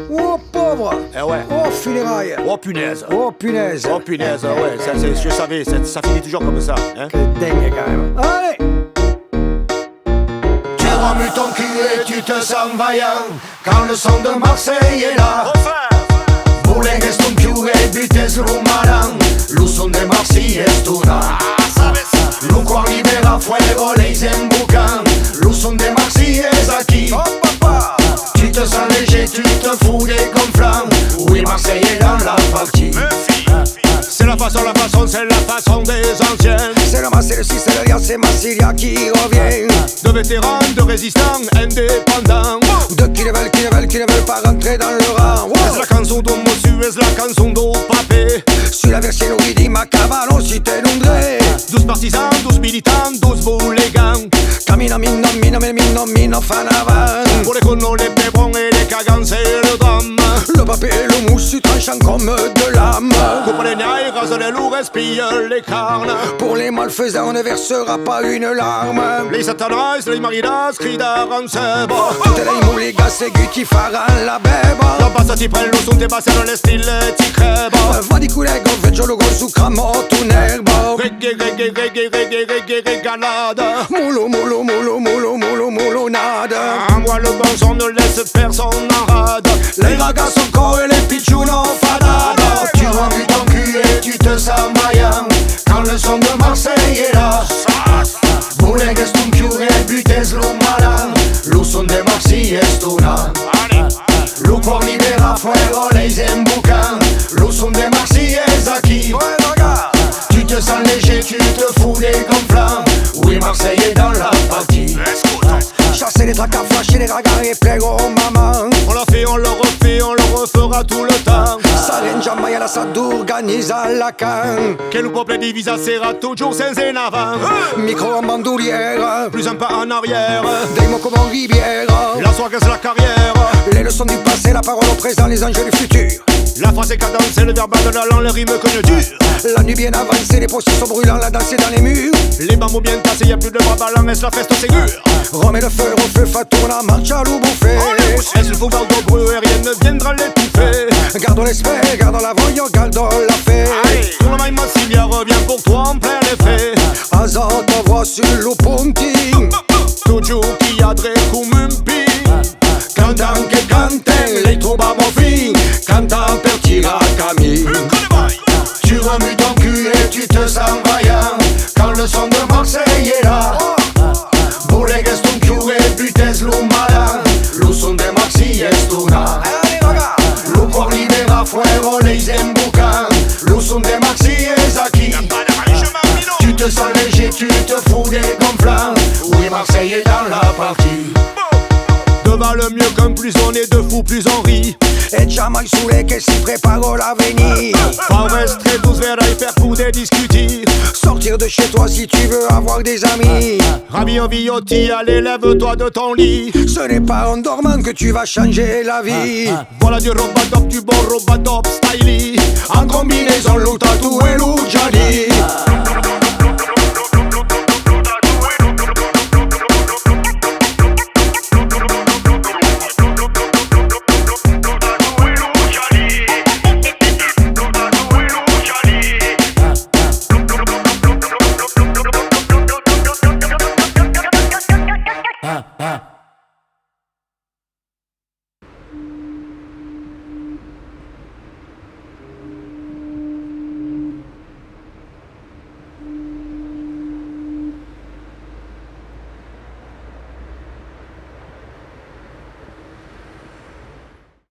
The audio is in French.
Oh pauvre. Eh ouais. Oh funérailles. Oh punaise. Oh punaise. Oh punaise, ouais, je savais, ça finit toujours comme ça. Hein. Que dingue quand même. Allez. Tu remues ton cul et tu te sens vaillant quand le son de Marseille est là. Bulegues ton più e bites rumaran, lo son de Marseille est tuna. Lo cuore libera fuego, les embucan, lo son de Marseille est aquí. Tu te sens léger, tu te fous des gonflants. Oui, Marseille est dans la partie. C'est la façon des anciens. C'est le mas, c'est le si, c'est le rien, c'est Marsilia qui revient. De vétérans, de résistants, indépendants. De qui ne veulent pas rentrer dans le rang. Es la canzone d'un monsieur, es la canzone d'un papé. Sur la versione ridima cavallo si te inondré. 12 partisans, 12 militants, 12 volégans. Camino, mino, fan avant. Pour les connos, les pébrons et les cagans, c'est le drame. Le papier et le moussu tranchant comme de l'âme. Coupe les nailles, rase les loups, respire les carnes. Pour les malfaisants on ne versera pas une larme. Les satanas, les maridas, crient d'arran sebo. Tutte le mouligas segui ti faranno la beba. La bassa ti prende, lo son te basse, non le stile ti creba. Va di culego, veggio lo su cramo tu nervo. Reggae, galada. Moulo, nada. Moi le bon son ne laisse personne en rade. Les ragas sont corps et les pichounos fadada. Tu remues ton cul et tu te sens vaillant quand le son de Marseille est là. Bulegues ton più e bites rumaran, lo son de Marseille est tuna. Lo cuore libera fuego, les embucan, lo son de Marseille est aquí. Tu te sens léger, tu te fous des gonflants. Oui, Marseille est dans la partie. Chasser les tracas, flasher les ragas et plaire aux mamans. On l'a fait, on le refait, on le refera tout le temps. Sarenja Maya s'organisa la can. Che le peuple divisa sera toujours sans en avant. Micro en bandoulière, Plus un pas en arrière. des mots comme en rivière. La soirée c'est la carrière. Les leçons du passé, la parole au présent, les enjeux du futur. La phrase est cadencée, le verbal de la langue, le rime que dur. La nuit bien avancée, les processions brûlants, la danse dans les murs. Les bambous bien tassés, y'a plus de bras ballants, est-ce la feste sécure? Remets le feu au feu, Fatouna, marche à l'eau bouffée. Est-ce le pouvoir de brûler, rien ne viendra l'étouffer. Gardons l'esprit, gardons la voyant, gardons la fée. Pour le maï Massilia revient pour toi en plein effet. Azot voix sur le ponting. Toujours qui a dré comme un ping. Cantant que canten, les trombes fin. Cantant per tira Camille. Tu remues ton cul et tu te sens vaillant quand le son de Marseille est là. Bulegues ton più e bites rumaran, lo son de Marseille est tuna. Lo cuore libera fuego, les embucan, lo son de Marseille est aquí. Tu te sens léger, tu te fous des gonflants. Oui, Marseille est dans la partie. Devant le mieux qu'un plus on est de fous, plus on rit. Et jamais saoulé que si prépare l'avenir. Pas rester 12 verres à faire pour des discuter. Sortir de chez toi si tu veux avoir des amis. Ravi en viotti, allez lève-toi de ton lit. Ce n'est pas en dormant que tu vas changer la vie. Voilà du robadop, du bon robadop styly. En combinaison, loup tatou et loup jadi.